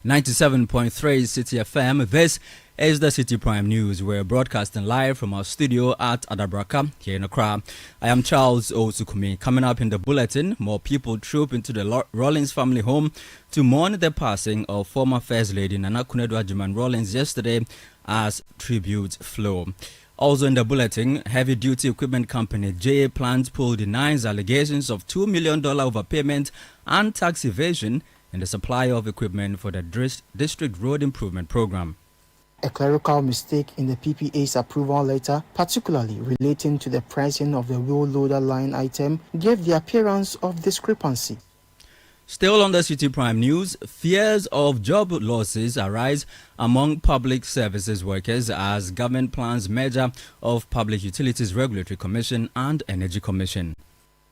97.3 Citi FM. This is the Citi Prime News. We're broadcasting live from our studio at Adabraka here in Accra. I am Charles Osukumi. Coming up in the bulletin, more people troop into the Rawlings family home to mourn the passing of former First Lady Nana Konadu Agyeman Rawlings yesterday as tribute flow. Also in the bulletin, heavy-duty equipment company JA Plant Pool denies allegations of $2 million overpayment and tax evasion in the supply of equipment for the District Road Improvement Program. A clerical mistake in the PPA's approval letter, particularly relating to the pricing of the wheel loader line item, gave the appearance of discrepancy. Still on the Citi Prime News, fears of job losses arise among public services workers as government plans merger of Public Utilities Regulatory Commission and Energy Commission.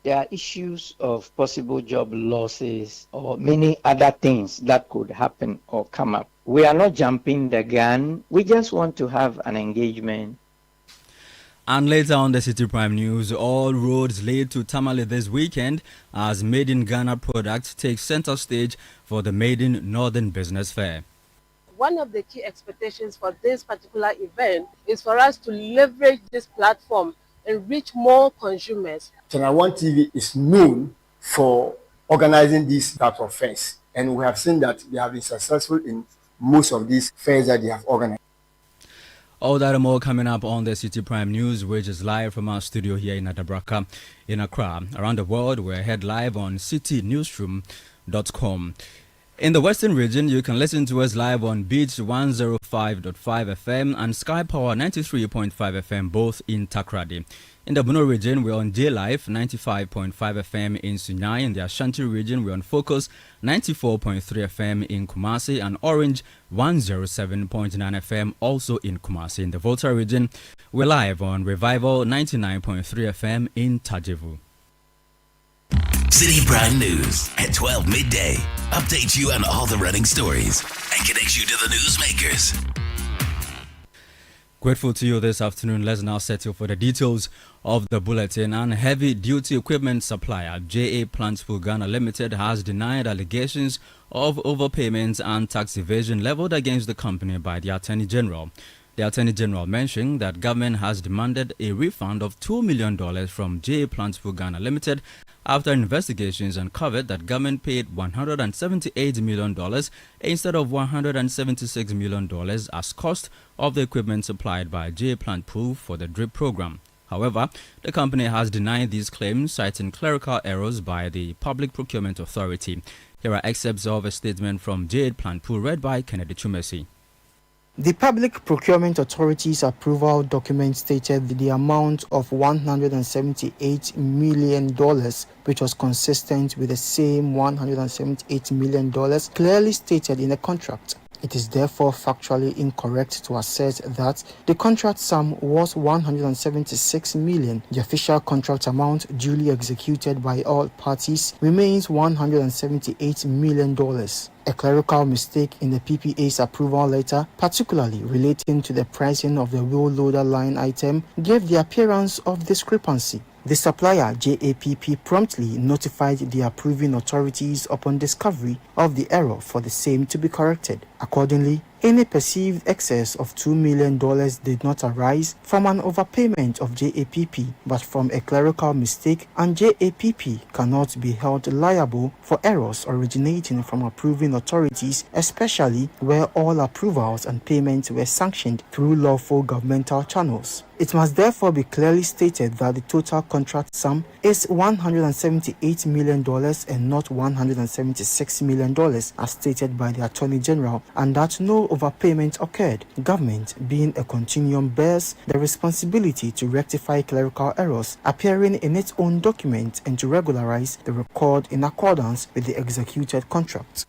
There are issues of possible job losses or many other things that could happen or come up. We are not jumping the gun. We just want to have an engagement. And later on the Citi Prime News, all roads lead to Tamale this weekend as Made in Ghana products take center stage for the Made in Northern Business Fair. One of the key expectations for this particular event is for us to leverage this platform and reach more consumers. Channel 1 TV is known for organizing these types of fairs, and we have seen that they have been successful in most of these fairs that they have organized. All that and more coming up on the Citi Prime News, which is live from our studio here in Adabraka in Accra. Around the world, we're heard live on citinewsroom.com. In the Western region, you can listen to us live on Beach 105.5 FM and Sky Power 93.5 FM, both in Takrady. In the Bono region, we're on J Life 95.5 FM in Sunyai. In the Ashanti region, we're on Focus 94.3 FM in Kumasi and Orange 107.9 FM also in Kumasi. In the Volta region, we're live on Revival 99.3 FM in Tajevu. Citi Prime News at 12 midday. Updates you on all the running stories and connects you to the newsmakers. Grateful to you this afternoon. Let's now settle for the details of the bulletin. And heavy-duty equipment supplier JA Plant Pool Ghana Limited has denied allegations of overpayments and tax evasion leveled against the company by the Attorney General. The Attorney General mentioned that government has demanded a refund of $2 million from JA Plant Pool Ghana Limited after investigations uncovered that government paid $178 million instead of $176 million as cost of the equipment supplied by JA Plant Pool for the drip program. However, the company has denied these claims, citing clerical errors by the Public Procurement Authority. Here are excerpts of a statement from JA Plant Pool read by Kennedy Chumesi. The Public Procurement Authority's approval document stated the amount of $178 million, which was consistent with the same $178 million clearly stated in the contract. It is therefore factually incorrect to assert that the contract sum was $176 million. The official contract amount duly executed by all parties remains $178 million. A clerical mistake in the PPA's approval letter, particularly relating to the pricing of the wheel loader line item, gave the appearance of discrepancy. The supplier, JAPP, promptly notified the approving authorities upon discovery of the error for the same to be corrected. Accordingly, any perceived excess of $2 million did not arise from an overpayment of JAPP, but from a clerical mistake, and JAPP cannot be held liable for errors originating from approving authorities, especially where all approvals and payments were sanctioned through lawful governmental channels. It must therefore be clearly stated that the total contract sum is $178 million and not $176 million as stated by the Attorney General, and that no overpayment occurred. Government, being a continuum, bears the responsibility to rectify clerical errors appearing in its own document and to regularize the record in accordance with the executed contract.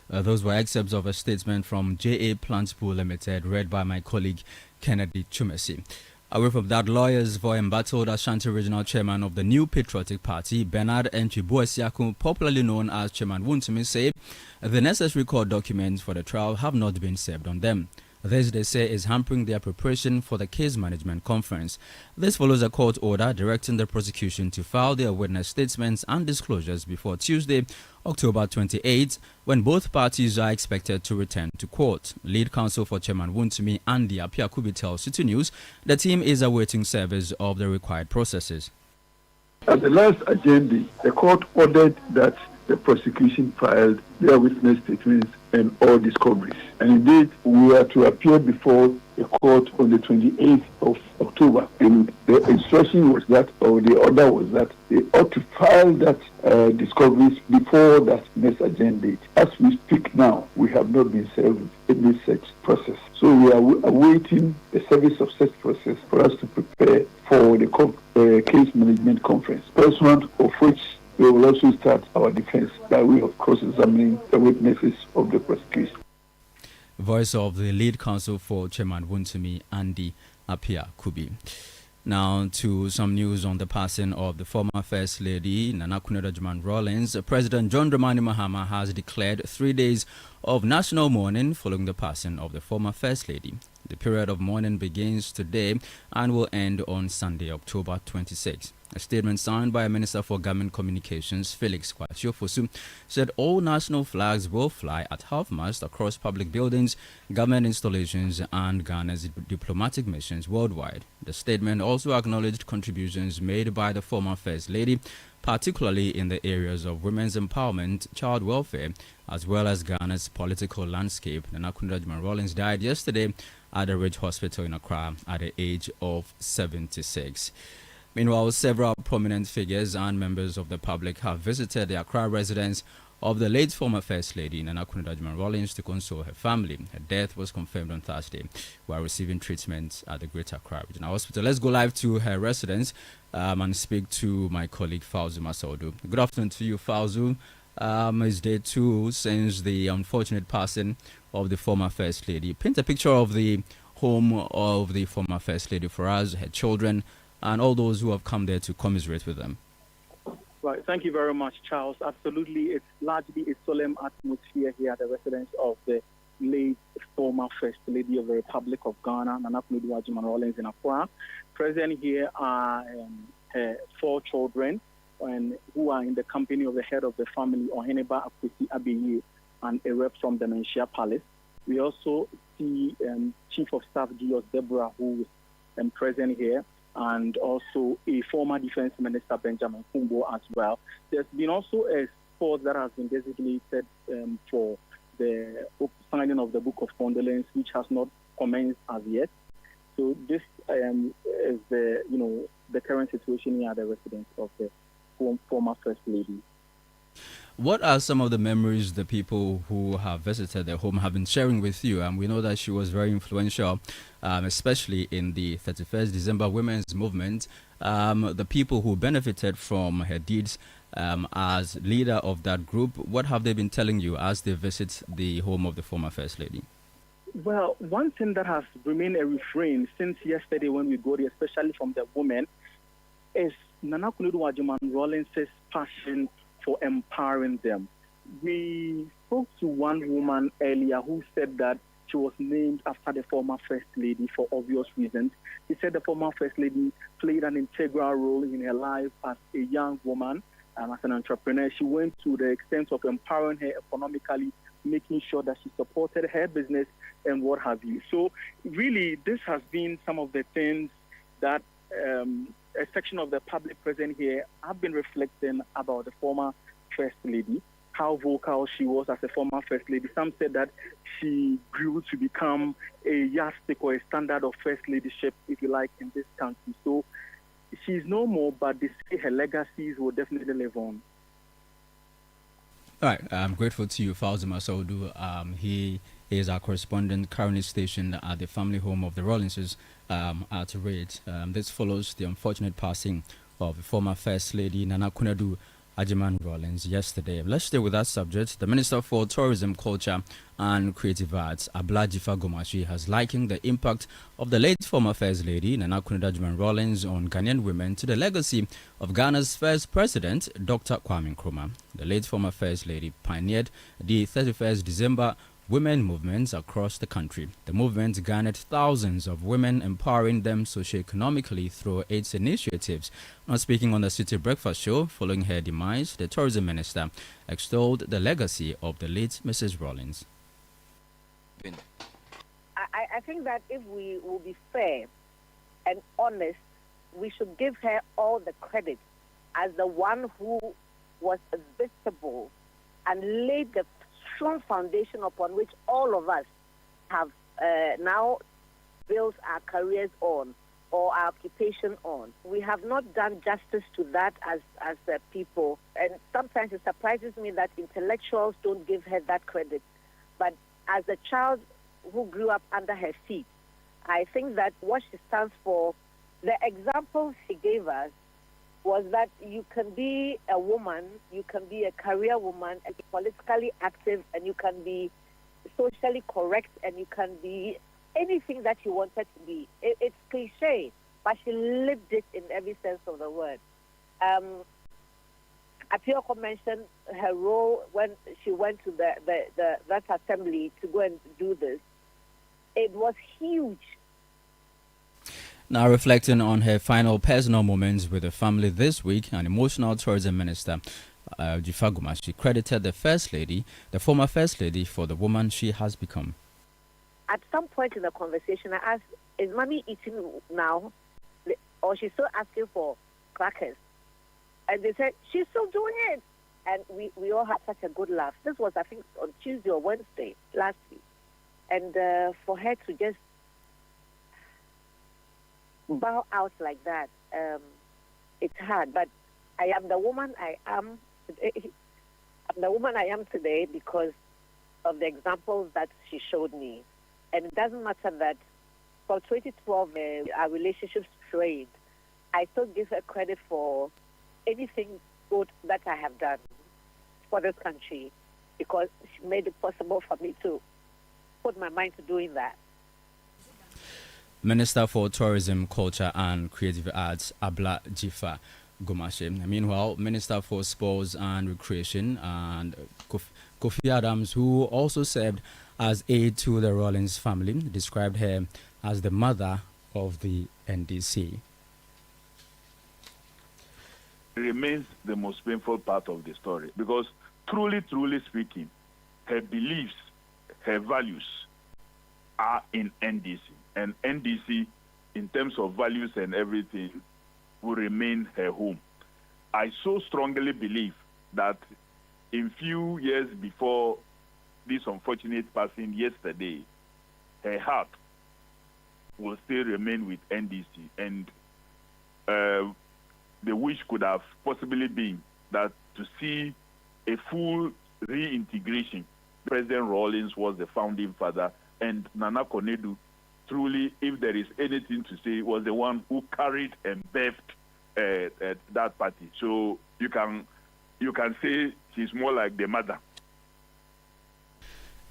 Those were excerpts of a statement from JA Plant Pool Limited read by my colleague Kennedy Chumesi. Away from that, lawyers for embattled Ashanti Regional Chairman of the New Patriotic Party, Bernard Entwi-Boasiaku, popularly known as Chairman Wuntumi, say the necessary court documents for the trial have not been served on them. This, they say, is hampering their preparation for the case management conference. This follows a court order directing the prosecution to file their witness statements and disclosures before Tuesday, October 28, when both parties are expected to return to court. Lead counsel for Chairman Wontumi, Andy Apiakubi, tells Citi News the team is awaiting service of the required processes. At the last agenda, the court ordered that the prosecution filed their witness statements and all discoveries. And indeed, we are to appear before the court on the 28th of October. And the instruction was that, or the order was that, they ought to file that discoveries before that next agenda date. As we speak now, we have not been served with any such process. So we are awaiting the service of such process for us to prepare for the case management conference. Pursuant of which we will also start our defense by way of cross-examining the witnesses of the prosecution. Voice of the lead counsel for Chairman Wontumi, Andy Apiakubi. Now to some news on the passing of the former First Lady, Nana Akufo-Addo Rawlings. President John Dramani Mahama has declared 3 days of national mourning following the passing of the former First Lady. The period of mourning begins today and will end on Sunday, October 26. A statement signed by Minister for Government Communications, Felix Kwasi-Ofosu, said all national flags will fly at half-mast across public buildings, government installations, and Ghana's diplomatic missions worldwide. The statement also acknowledged contributions made by the former First Lady, particularly in the areas of women's empowerment, child welfare, as well as Ghana's political landscape. Nana Akufo-Addo Rawlings died yesterday at the Ridge Hospital in Accra at the age of 76. Meanwhile, several prominent figures and members of the public have visited the Accra residence of the late former First Lady, Nana Akufo-Addo Rawlings, to console her family. Her death was confirmed on Thursday while receiving treatment at the Greater Accra Regional Hospital. Let's go live to her residence and speak to my colleague Fauzu Masaudu. Good afternoon to you, Fauzu. It's day 2 since the unfortunate passing of the former First Lady. Paint a picture of the home of the former First Lady for us, her children, and all those who have come there to commiserate with them. Right. Thank you very much, Charles. Absolutely. It's largely a solemn atmosphere here at the residence of the late former First Lady of the Republic of Ghana, Nana Akufo-Addo Rawlings in Accra. Present here are her 4 children, and who are in the company of the head of the family, Oheneba Akwesi Abeye, and a rep from the Menchia Palace. We also see Chief of Staff Dios Deborah, who is present here, and also a former Defense Minister, Benjamin Kumbo, as well. There's been also a spot that has been designated for the signing of the Book of Condolence, which has not commenced as yet. So this is the current situation here at the residence of the former First Lady. What are some of the memories the people who have visited their home have been sharing with you? And we know that she was very influential, especially in the 31st December Women's Movement. The people who benefited from her deeds as leader of that group, what have they been telling you as they visit the home of the former First Lady? Well, one thing that has remained a refrain since yesterday when we go there, especially from the women, is Nana Akufo-Addo Rawlings' passion for empowering them. We spoke to one woman earlier who said that she was named after the former First Lady for obvious reasons. She said the former First Lady played an integral role in her life as a young woman, as an entrepreneur. She went to the extent of empowering her economically, making sure that she supported her business and what have you. So really, this has been some of the things that a section of the public present here have been reflecting about the former First Lady, how vocal she was as a former First Lady. Some said that she grew to become a yardstick or a standard of First Leadership, if you like, in this country. So she's no more, but they say her legacies will definitely live on. All right, I'm grateful to you, Fauzu Masaudu. He is our correspondent currently stationed at the family home of the Rawlingses at Ridge. This follows the unfortunate passing of the former First Lady Nana Akufo-Addo Rawlings yesterday. Let's stay with that subject. The Minister for Tourism, Culture and Creative Arts, Ablajifa Gomashi, has likened the impact of the late former First Lady Nana Akufo-Addo Rawlings on Ghanaian women to the legacy of Ghana's first president, Dr. Kwame Nkrumah. The late former First Lady pioneered the 31st December women movements across the country. The movement garnered thousands of women, empowering them socioeconomically through its initiatives. Now, speaking on the Citi Breakfast Show following her demise, the tourism minister extolled the legacy of the late Mrs. Rawlings. I think that if we will be fair and honest, we should give her all the credit as the one who was visible and laid the strong foundation upon which all of us have now built our careers on or our occupation on. We have not done justice to that as people, and sometimes it surprises me that intellectuals don't give her that credit. But as a child who grew up under her feet, I think that what she stands for, the example she gave us was that you can be a woman, you can be a career woman, and be politically active, and you can be socially correct, and you can be anything that you wanted to be. It's cliche, but she lived it in every sense of the word. Apioko mentioned her role when she went to that assembly to go and do this. It was huge. Now, reflecting on her final personal moments with the family this week, an emotional tourism minister, Jifaguma, she credited the former First Lady, for the woman she has become. At some point in the conversation, I asked, is Mommy eating now? Or she's still asking for crackers? And they said, she's still doing it. And we all had such a good laugh. This was, I think, on Tuesday or Wednesday last week. And for her to just bow out like that, it's hard. But I am the woman I am today. I'm the woman I am today because of the examples that she showed me. And it doesn't matter that for 2012, our relationships strained. I still give her credit for anything good that I have done for this country because she made it possible for me to put my mind to doing that. Minister for Tourism, Culture and Creative Arts, Abla Jifa Gomashe. Meanwhile, Minister for Sports and Recreation and Kofi Adams, who also served as aide to the Rawlings family, described her as the mother of the NDC. It remains the most painful part of the story because truly speaking, her beliefs, her values are in NDC. And NDC, in terms of values and everything, will remain her home. I so strongly believe that in few years before this unfortunate passing yesterday, her heart will still remain with NDC. And the wish could have possibly been that to see a full reintegration. President Rawlings was the founding father, and Nana Konadu, truly, if there is anything to say, was the one who carried and birthed that party. So you can say she's more like the mother.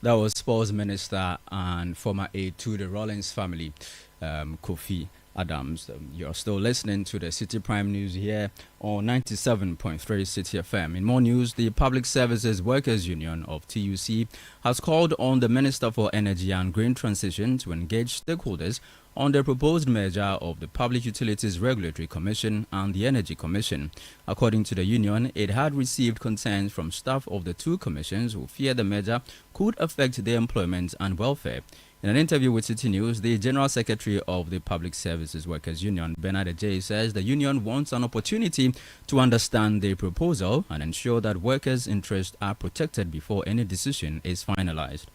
That was Sports Minister and former aide to the Rawlings family, Kofi Adams. You're still listening to the City Prime News here on 97.3 Citi FM. In more news, the Public Services Workers Union of TUC has called on the Minister for Energy and Green Transition to engage stakeholders on the proposed merger of the Public Utilities Regulatory Commission and the Energy Commission. According to the union, it had received concerns from staff of the two commissions who fear the merger could affect their employment and welfare. In an interview with Citi News, the General Secretary of the Public Services Workers Union, Bernard J, says the union wants an opportunity to understand the proposal and ensure that workers' interests are protected before any decision is finalized.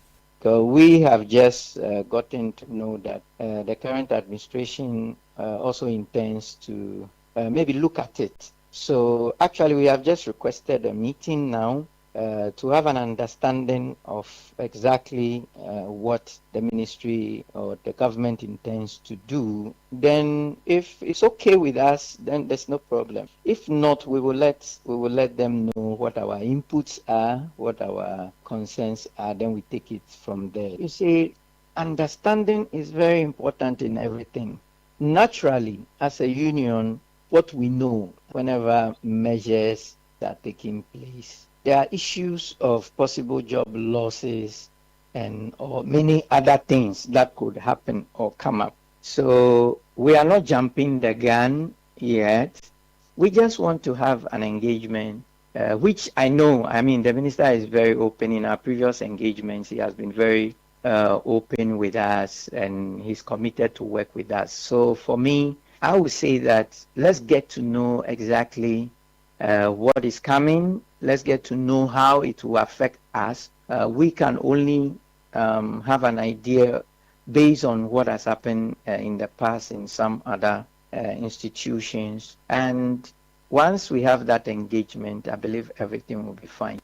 So we have just gotten to know that the current administration also intends to maybe look at it. So actually we have just requested a meeting now to have an understanding of exactly what the ministry or the government intends to do. Then if it's okay with us, then there's no problem. If not, we will let them know what our inputs are, what our concerns are, then we take it from there. You see, understanding is very important in everything. Naturally, as a union, what we know whenever measures are taking place, there are issues of possible job losses and or many other things that could happen or come up. So we are not jumping the gun yet. We just want to have an engagement, which I know, I mean, the minister is very open. In our previous engagements, he has been very open with us, and he's committed to work with us. So for me, I would say that let's get to know exactly what is coming. Let's get to know how it will affect us. We can only have an idea based on what has happened in the past in some other institutions. And once we have that engagement, I believe everything will be fine.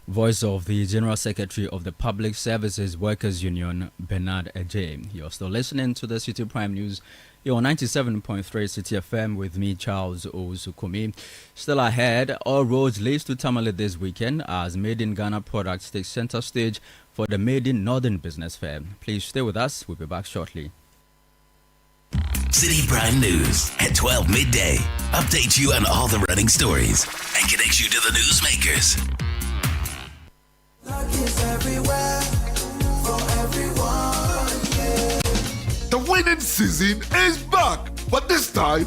Voice of the General Secretary of the Public Services Workers Union, Bernard Ejay. You're still listening to the City Prime News. You're on 97.3 Citi FM with me, Charles Osukumi. Still ahead, all roads leads to Tamale this weekend as Made in Ghana products take center stage for the Made in Northern Business Fair. Please stay with us. We'll be back shortly. City Prime News at 12 midday. Updates you on all the running stories and connects you to the newsmakers. Luck is everywhere for everyone, yeah. The winning season is back, but this time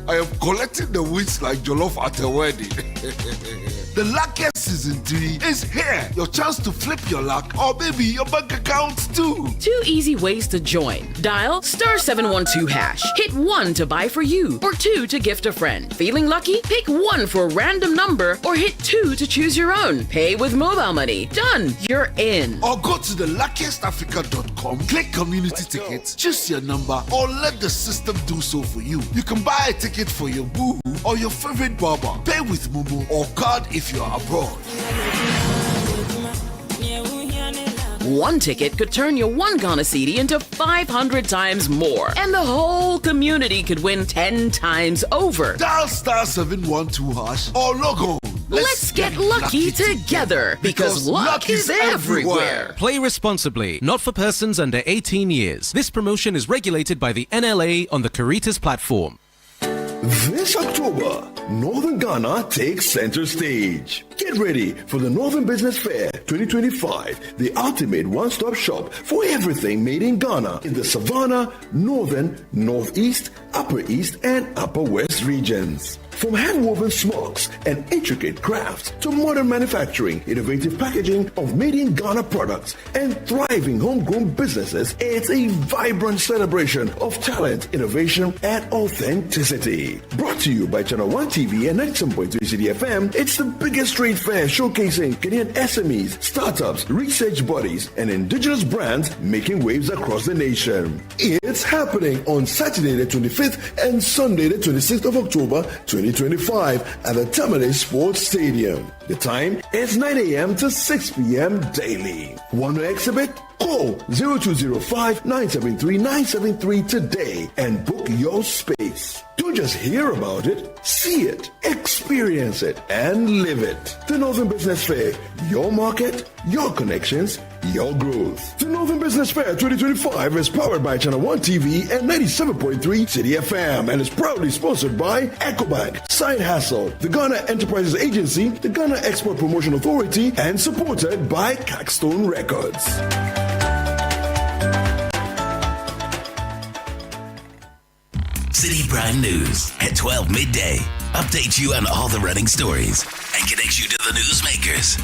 I am collecting the wins like Jollof at a wedding. The luckiest season 3 is here. Your chance to flip your luck or maybe your bank accounts too. 2 easy ways to join. Dial *712#. Hit 1 to buy for you or 2 to gift a friend. Feeling lucky? Pick 1 for a random number or hit 2 to choose your own. Pay with mobile money. Done. You're in. Or go to theluckiestafrica.com, click community tickets, choose your number or let the system do so for you. You can buy a ticket for your boo or your favorite barber. Pay with Momo or card if you're abroad. 1 ticket could turn your 1 Ghana cedi into 500 times more. And the whole community could win 10 times over. Dial *712# or log on. Let's get lucky together because luck is everywhere. Play responsibly, not for persons under 18 years. This promotion is regulated by the NLA on the Caritas platform. This October, Northern Ghana takes center stage. Get ready for the Northern Business Fair 2025, the ultimate one-stop shop for everything made in Ghana in the Savannah, Northern, Northeast, Upper East, and Upper West regions. From hand-woven smocks and intricate crafts to modern manufacturing, innovative packaging of made-in-Ghana products, and thriving homegrown businesses, it's a vibrant celebration of talent, innovation, and authenticity. Brought to you by Channel 1 TV and 97.3 Citi FM, it's the biggest trade fair showcasing Kenyan SMEs, startups, research bodies, and indigenous brands making waves across the nation. It's happening on Saturday the 25th and Sunday the 26th of October 2025 at the Tamale Sports Stadium. The time is 9 a.m. to 6 p.m. daily. Want to exhibit? Call 0205-973-973 today and book your space. Don't just hear about it, see it, experience it, and live it. The Northern Business Fair, your market, your connections, your growth. The Northern Business Fair 2025 is powered by Channel 1 TV and 97.3 Citi FM and is proudly sponsored by EcoBank, Side Hustle, the Ghana Enterprises Agency, the Ghana Export Promotion Authority, and supported by Cackstone Records. City Prime News at 12 midday. Updates you on all the running stories and connects you to the newsmakers.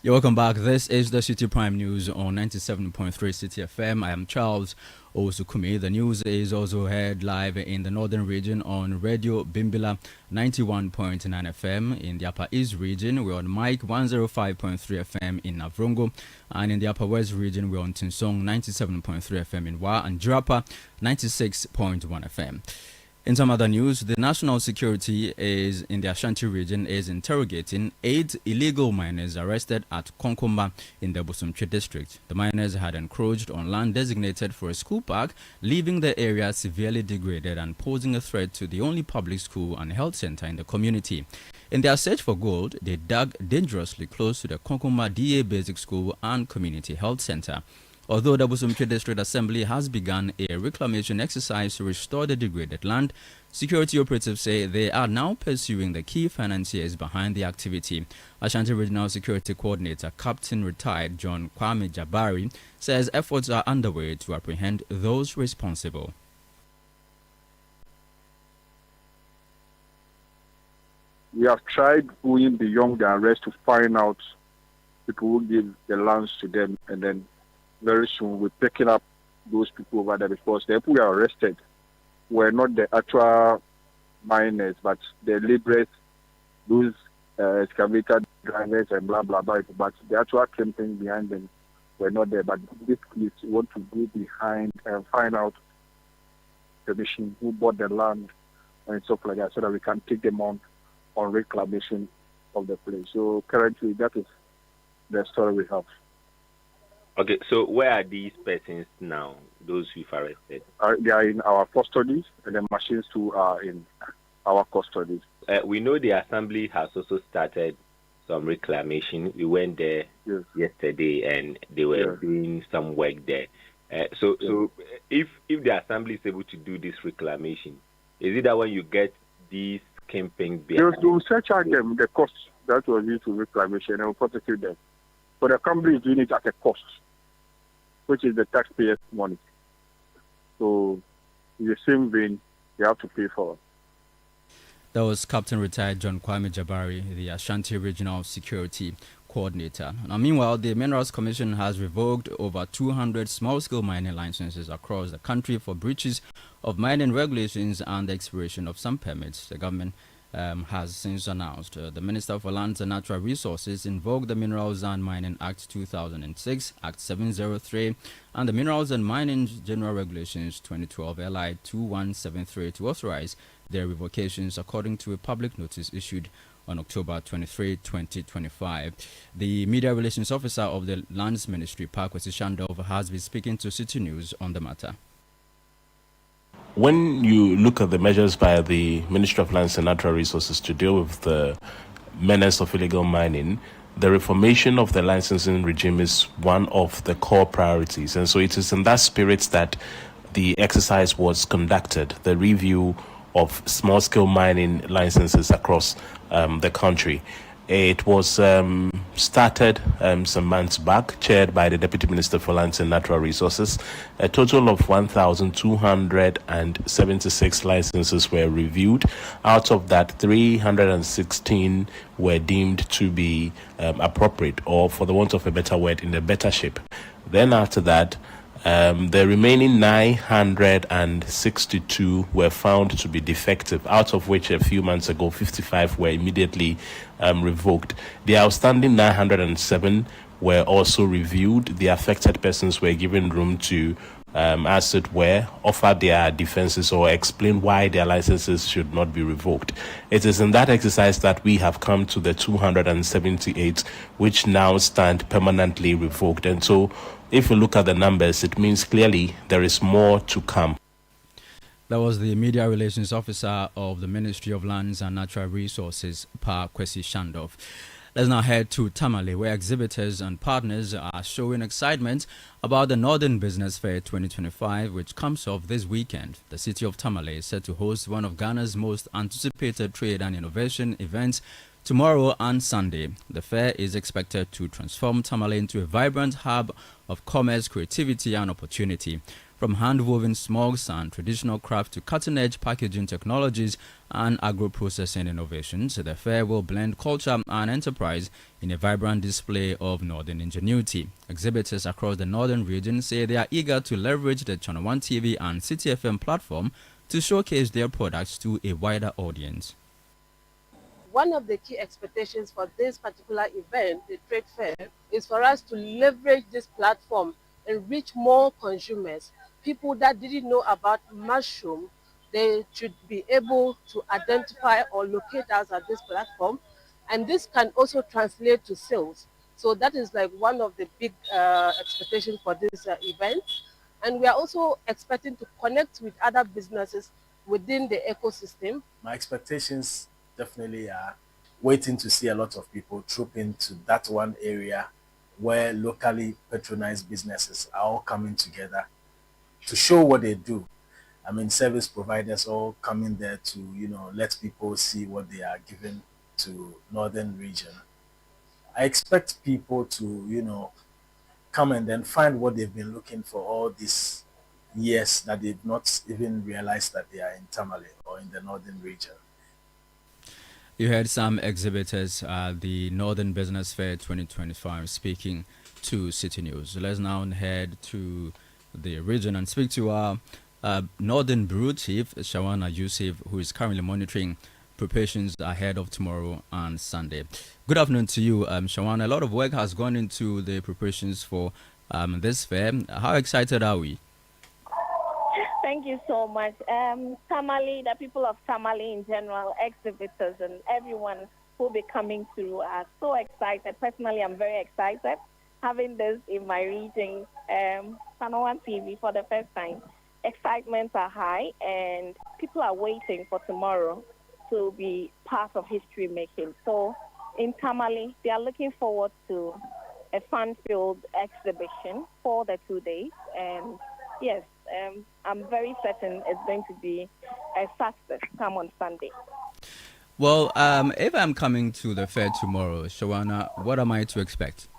You're welcome back. This is the City Prime News on 97.3 Citi FM. I am Charles Osukumi. The news is also heard live in the northern region on Radio Bimbila 91.9 FM. In the Upper East region, we're on Mike 105.3 FM in Navrongo. And in the Upper West region, we're on Tinsong 97.3 FM in Wa and Drapa 96.1 FM. In some other news, the National Security is in the Ashanti region is interrogating 8 illegal miners arrested at Konkomba in the Busumchi district. The miners had encroached on land designated for a school park, leaving the area severely degraded and posing a threat to the only public school and health center in the community. In their search for gold, they dug dangerously close to the Konkomba DA Basic School and Community Health Center. Although the Busumchi District Assembly has begun a reclamation exercise to restore the degraded land, security operatives say they are now pursuing the key financiers behind the activity. Ashanti Regional Security Coordinator Captain Retired John Kwame Jabari says efforts are underway to apprehend those responsible. We have tried going beyond the arrest to find out people who give the lands to them, and then very soon we're picking up those people over there, because the people who were arrested were not the actual miners, but the laborers, those excavator drivers and blah, blah, blah. But the actual campaign behind them were not there. But this case, we want to go behind and find out the machine who bought the land and stuff like that, so that we can take them on reclamation of the place. So currently, that is the story we have. Okay, so where are these persons now, those we've arrested? They are in our custodies, and the machines too are in our custodies. We know the assembly has also started some reclamation. We went there yesterday, and they were doing some work there. So if the assembly is able to do this reclamation, is it that when you get these campaigns behind? They will search out them, the cost that was used to reclamation, and will prosecute them. But the company is doing it at a cost, which is the taxpayers' money. So, in the same vein, they have to pay for it. That was Captain Retired John Kwame Jabari, the Ashanti Regional Security Coordinator. Now, meanwhile, the Minerals Commission has revoked over 200 small-scale mining licenses across the country for breaches of mining regulations and the expiration of some permits. The government has since announced. The Minister for Lands and Natural Resources invoked the Minerals and Mining Act 2006, Act 703, and the Minerals and Mining General Regulations 2012 LI 2173 to authorize their revocations according to a public notice issued on October 23, 2025. The Media Relations Officer of the Lands Ministry, Kwesi Shandov, has been speaking to Citi News on the matter. When you look at the measures by the Ministry of Lands and Natural Resources to deal with the menace of illegal mining, the reformation of the licensing regime is one of the core priorities. And so it is in that spirit that the exercise was conducted, the review of small-scale mining licenses across the country. It was started some months back, chaired by the Deputy Minister for Lands and Natural Resources. A total of 1,276 licenses were reviewed. Out of that, 316 were deemed to be appropriate, or for the want of a better word, in the better shape. Then after that, the remaining 962 were found to be defective, out of which a few months ago 55 were immediately revoked. The outstanding 907 were also reviewed. The affected persons were given room to, as it were, offer their defenses or explain why their licenses should not be revoked. It is in that exercise that we have come to the 278, which now stand permanently revoked. And so, if you look at the numbers, it means clearly there is more to come. That was the Media Relations Officer of the Ministry of Lands and Natural Resources, Kwesi Shandov. Let's now head to Tamale, where exhibitors and partners are showing excitement about the Northern Business Fair 2025, which comes off this weekend. The city of Tamale is set to host one of Ghana's most anticipated trade and innovation events tomorrow and Sunday. The fair is expected to transform Tamale into a vibrant hub of commerce, creativity, and opportunity. From hand-woven smogs and traditional craft to cutting-edge packaging technologies and agro-processing innovations, the fair will blend culture and enterprise in a vibrant display of northern ingenuity. Exhibitors across the northern region say they are eager to leverage the Channel One TV and Citi FM platform to showcase their products to a wider audience. One of the key expectations for this particular event, the trade fair, is for us to leverage this platform and reach more consumers. People that didn't know about mushroom, they should be able to identify or locate us at this platform. And this can also translate to sales. So that is like one of the big expectations for this event. And we are also expecting to connect with other businesses within the ecosystem. My expectations definitely are waiting to see a lot of people troop into that one area where locally patronized businesses are all coming together to show what they do. I mean, service providers all coming there to, let people see what they are giving to Northern region. I expect people to, come and then find what they've been looking for all these years that they've not even realized that they are in Tamale or in the Northern region. You had some exhibitors at the Northern Business Fair 2025 speaking to City News. Let's now head to the region and speak to our Northern Bureau Chief, Shawana Yusuf, who is currently monitoring preparations ahead of tomorrow and Sunday. Good afternoon to you, Shawana. A lot of work has gone into the preparations for this fair. How excited are we? Thank you so much. Tamale, the people of Tamale in general, exhibitors and everyone who will be coming through are so excited. Personally, I'm very excited having this in my region, Panoan TV for the first time. Excitements are high and people are waiting for tomorrow to be part of history making. So in Tamale, they are looking forward to a fun-filled exhibition for the 2 days. And yes, I'm very certain it's going to be a success come on Sunday. Well, if I'm coming to the fair tomorrow, Shawana, what am I to expect?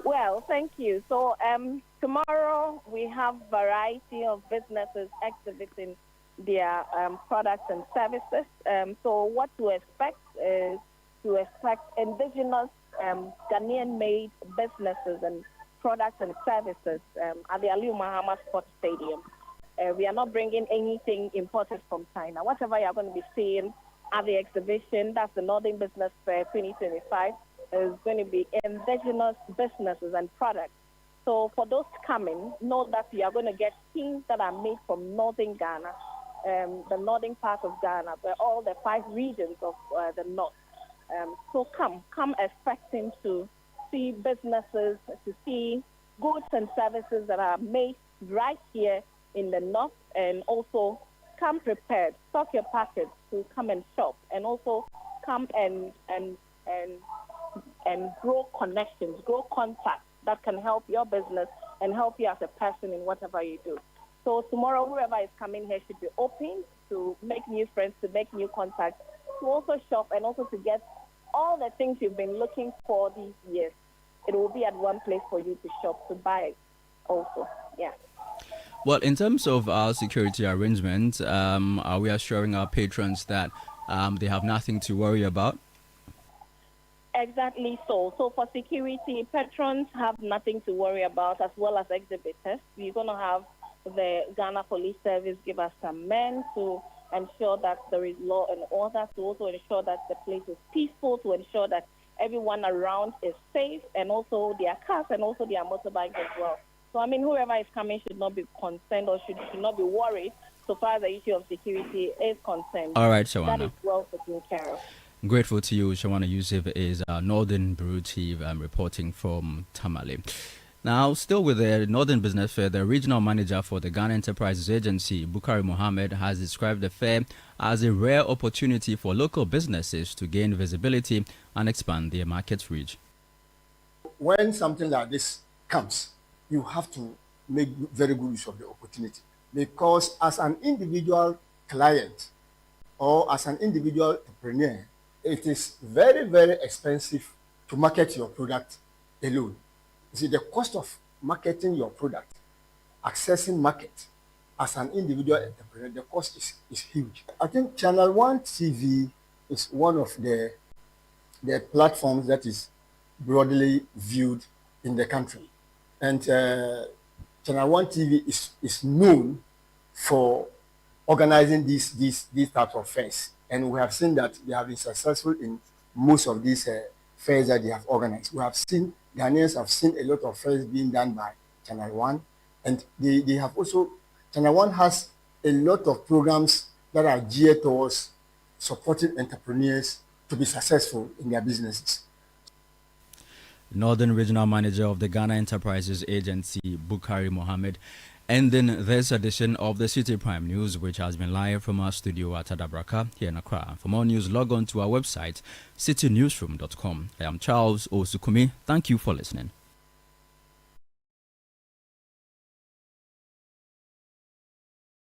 Well, thank you. So tomorrow we have variety of businesses exhibiting their products and services. So what to expect is to expect indigenous Ghanaian-made businesses and products and services at the Aliu Mahama Sports Stadium. We are not bringing anything imported from China. Whatever you're going to be seeing at the exhibition, that's the Northern Business Fair 2025, is going to be indigenous businesses and products. So for those coming, know that you are going to get things that are made from northern Ghana, the northern part of Ghana, where all the 5 regions of the north. So come expecting to see businesses, to see goods and services that are made right here in the north, and also come prepared, stock your packets to come and shop, and also come and grow connections, grow contacts that can help your business and help you as a person in whatever you do. So tomorrow, whoever is coming here should be open to make new friends, to make new contacts, to also shop, and also to get all the things you've been looking for these years. It will be at one place for you to shop, to buy it also. Yeah. Well, in terms of our security arrangements, are we assuring our patrons that they have nothing to worry about? Exactly so. So for security, patrons have nothing to worry about, as well as exhibitors. We're going to have the Ghana Police Service give us some men to ensure that there is law and order, to also ensure that the place is peaceful, to ensure that everyone around is safe, and also their cars and also their motorbikes as well. So, I mean, whoever is coming should not be concerned or should not be worried so far as the issue of security is concerned. All right, Shawana. That is well taken care of. Grateful to you. Shawana Yusuf is our Northern Bureau Chief reporting from Tamale. Now, still with the Northern Business Fair, the regional manager for the Ghana Enterprises Agency, Bukari Mohammed, has described the fair as a rare opportunity for local businesses to gain visibility and expand their market reach. When something like this comes, you have to make very good use of the opportunity, because as an individual client or as an individual entrepreneur, it is very, very expensive to market your product alone. You see, the cost of marketing your product, accessing market as an individual entrepreneur, the cost is huge. I think Channel One TV is one of the platforms that is broadly viewed in the country. And Channel One TV is known for organizing these types of fairs. And we have seen that they have been successful in most of these fairs that they have organized. We have seen, Ghanaians have seen a lot of fairs being done by Channel One. And they have also, Channel One has a lot of programs that are geared towards supporting entrepreneurs to be successful in their businesses. Northern Regional Manager of the Ghana Enterprises Agency, Bukari Mohammed. ending this edition of the City Prime News, which has been live from our studio at Adabraka here in Accra. For more news, log on to our website, citynewsroom.com. I am Charles Osukumi. Thank you for listening.